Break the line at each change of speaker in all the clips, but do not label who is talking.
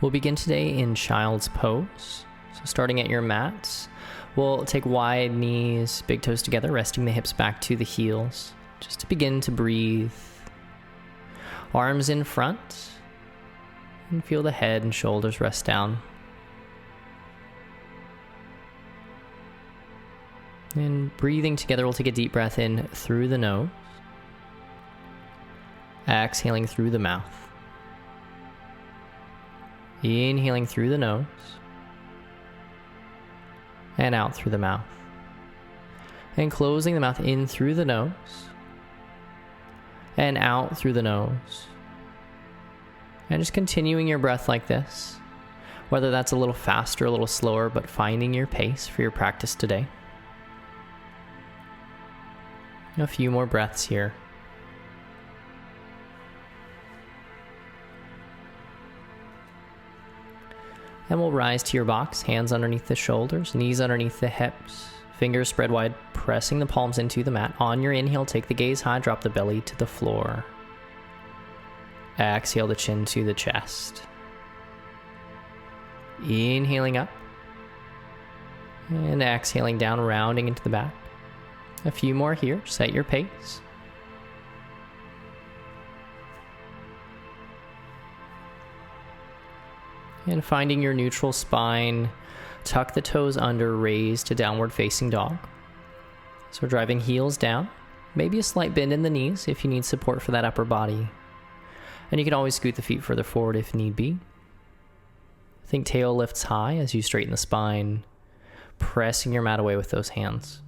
We'll begin today in child's pose. So starting at your mat, we'll take wide knees, big toes together, resting the hips back to the heels, just to begin to breathe. Arms in front, and feel the head and shoulders rest down. And breathing together, we'll take a deep breath in through the nose, exhaling through the mouth. Inhaling through the nose and out through the mouth. And closing the mouth in through the nose and out through the nose. And just continuing your breath like this, whether that's a little faster, a little slower, but finding your pace for your practice today. A few more breaths here. And we'll rise to your box, hands underneath the shoulders, knees underneath the hips, fingers spread wide, pressing the palms into the mat. On your inhale, take the gaze high, drop the belly to the floor. Exhale the chin to the chest. Inhaling up. And exhaling down, rounding into the back. A few more here, set your pace. And finding your neutral spine, tuck the toes under, raise to downward facing dog. So we're driving heels down, maybe a slight bend in the knees if you need support for that upper body. And you can always scoot the feet further forward if need be. Think tail lifts high as you straighten the spine, pressing your mat away with those hands.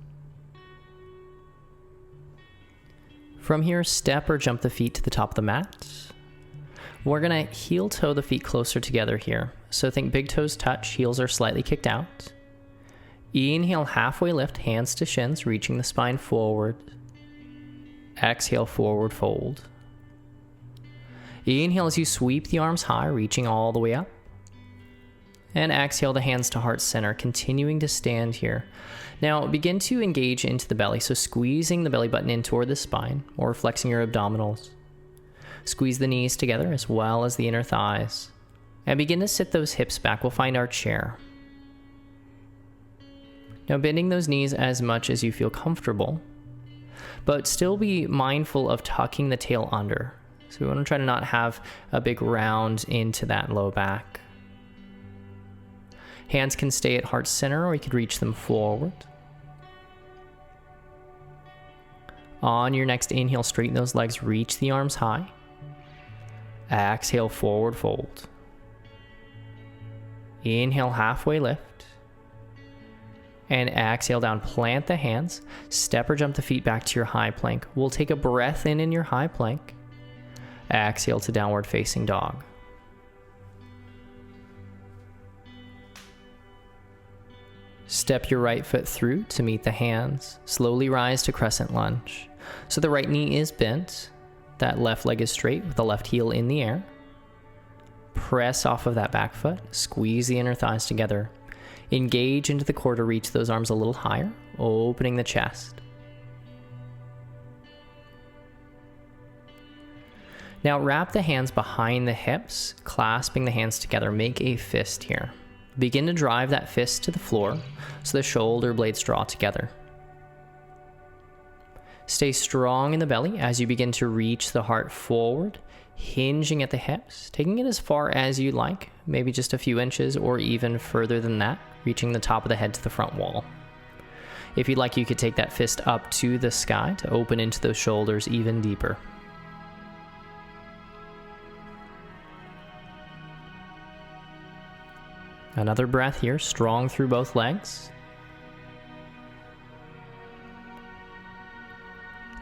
From here, step or jump the feet to the top of the mat. We're going to heel toe the feet closer together here. So think big toes touch, heels are slightly kicked out. Inhale, halfway lift, hands to shins, reaching the spine forward. Exhale, forward fold. Inhale as you sweep the arms high, reaching all the way up. And exhale the hands to heart center, continuing to stand here. Now begin to engage into the belly, so squeezing the belly button in toward the spine or flexing your abdominals. Squeeze the knees together as well as the inner thighs. And begin to sit those hips back. We'll find our chair. Now bending those knees as much as you feel comfortable, but still be mindful of tucking the tail under. So we want to try to not have a big round into that low back. Hands can stay at heart center or you could reach them forward. On your next inhale, straighten those legs, reach the arms high. Exhale, forward fold. Inhale, halfway lift. And exhale down, plant the hands. Step or jump the feet back to your high plank. We'll take a breath in your high plank. Exhale to downward facing dog. Step your right foot through to meet the hands. Slowly rise to crescent lunge. So the right knee is bent. That left leg is straight with the left heel in the air. Press off of that back foot. Squeeze the inner thighs together. Engage into the core to reach those arms a little higher, opening the chest. Now wrap the hands behind the hips, clasping the hands together. Make a fist here. Begin to drive that fist to the floor so the shoulder blades draw together. Stay strong in the belly as you begin to reach the heart forward, hinging at the hips, taking it as far as you like, maybe just a few inches or even further than that, reaching the top of the head to the front wall. If you'd like, you could take that fist up to the sky to open into those shoulders even deeper. Another breath here, strong through both legs.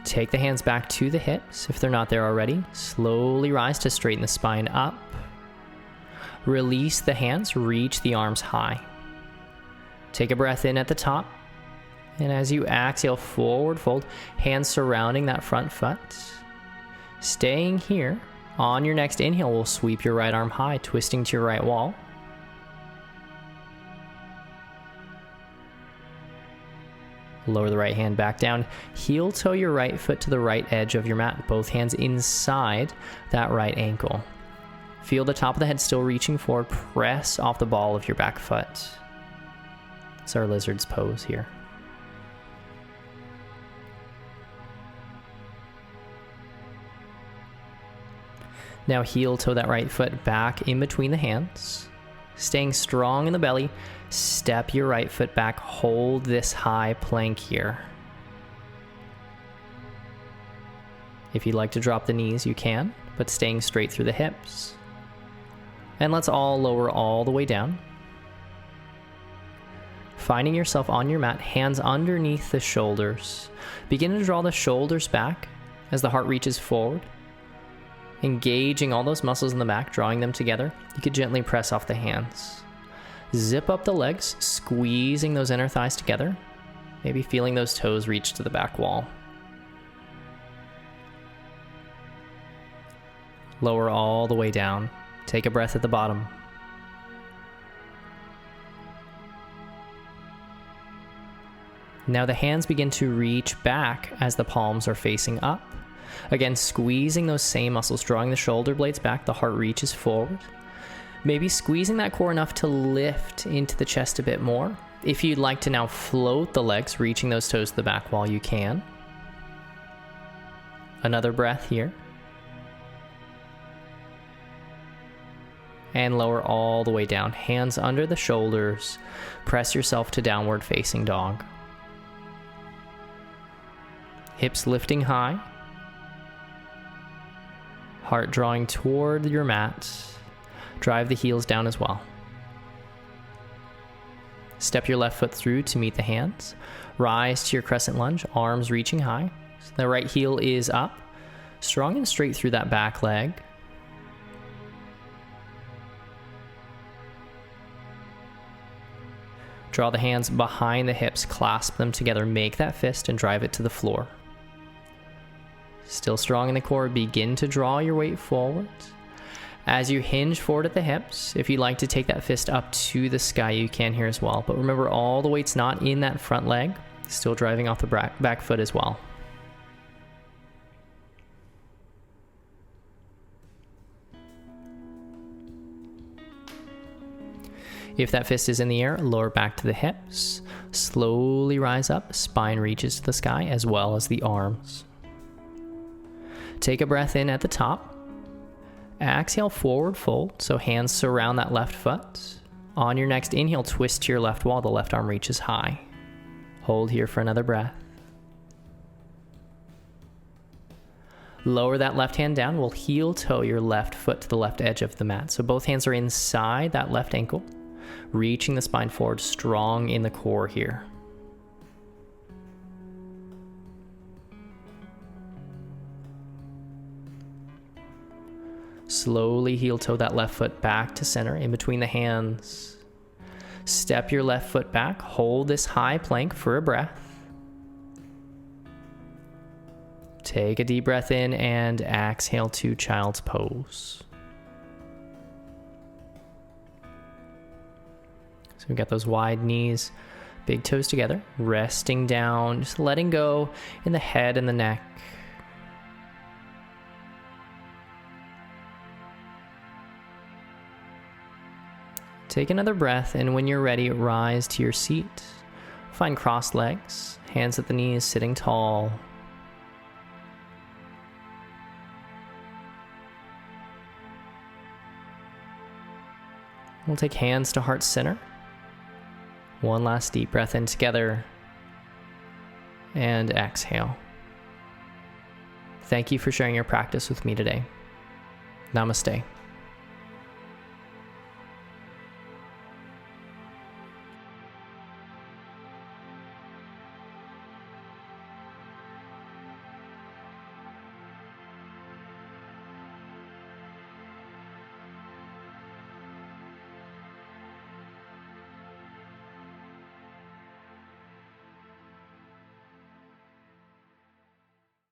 Take the hands back to the hips if they're not there already. Slowly rise to straighten the spine up. Release the hands, reach the arms high. Take a breath in at the top. And as you exhale, forward fold, hands surrounding that front foot. Staying here, on your next inhale, we'll sweep your right arm high, twisting to your right wall. Lower the right hand back down. Heel toe your right foot to the right edge of your mat. Both hands inside that right ankle. Feel the top of the head still reaching forward. Press off the ball of your back foot. It's our lizard's pose here. Now heel toe that right foot back in between the hands. Staying strong in the belly, step your right foot back. Hold this high plank here. If you'd like to drop the knees, you can, but staying straight through the hips. And let's all lower all the way down. Finding yourself on your mat, hands underneath the shoulders. Begin to draw the shoulders back as the heart reaches forward. Engaging all those muscles in the back, drawing them together. You could gently press off the hands. Zip up the legs, squeezing those inner thighs together. Maybe feeling those toes reach to the back wall. Lower all the way down. Take a breath at the bottom. Now the hands begin to reach back as the palms are facing up. Again, squeezing those same muscles, drawing the shoulder blades back, the heart reaches forward. Maybe squeezing that core enough to lift into the chest a bit more. If you'd like to now float the legs, reaching those toes to the back wall, you can. Another breath here. And lower all the way down. Hands under the shoulders. Press yourself to downward facing dog. Hips lifting high. Heart drawing toward your mat. Drive the heels down as well. Step your left foot through to meet the hands. Rise to your crescent lunge, arms reaching high. The right heel is up. Strong and straight through that back leg. Draw the hands behind the hips, clasp them together, make that fist and drive it to the floor. Still strong in the core, begin to draw your weight forward. As you hinge forward at the hips, if you'd like to take that fist up to the sky, you can here as well. But remember, all the weight's not in that front leg, still driving off the back foot as well. If that fist is in the air, lower back to the hips. Slowly rise up, spine reaches to the sky as well as the arms. Take a breath in at the top. Exhale, forward fold, so hands surround that left foot. On your next inhale, twist to your left wall, the left arm reaches high. Hold here for another breath. Lower that left hand down. We'll heel toe your left foot to the left edge of the mat. So both hands are inside that left ankle, reaching the spine forward, strong in the core here. Slowly heel toe that left foot back to center in between the hands. Step your left foot back. Hold this high plank for a breath. Take a deep breath in and exhale to child's pose. So we've got those wide knees, big toes together, resting down, just letting go in the head and the neck. Take another breath, and when you're ready, rise to your seat. Find crossed legs, hands at the knees, sitting tall. We'll take hands to heart center. One last deep breath in together, and exhale. Thank you for sharing your practice with me today. Namaste.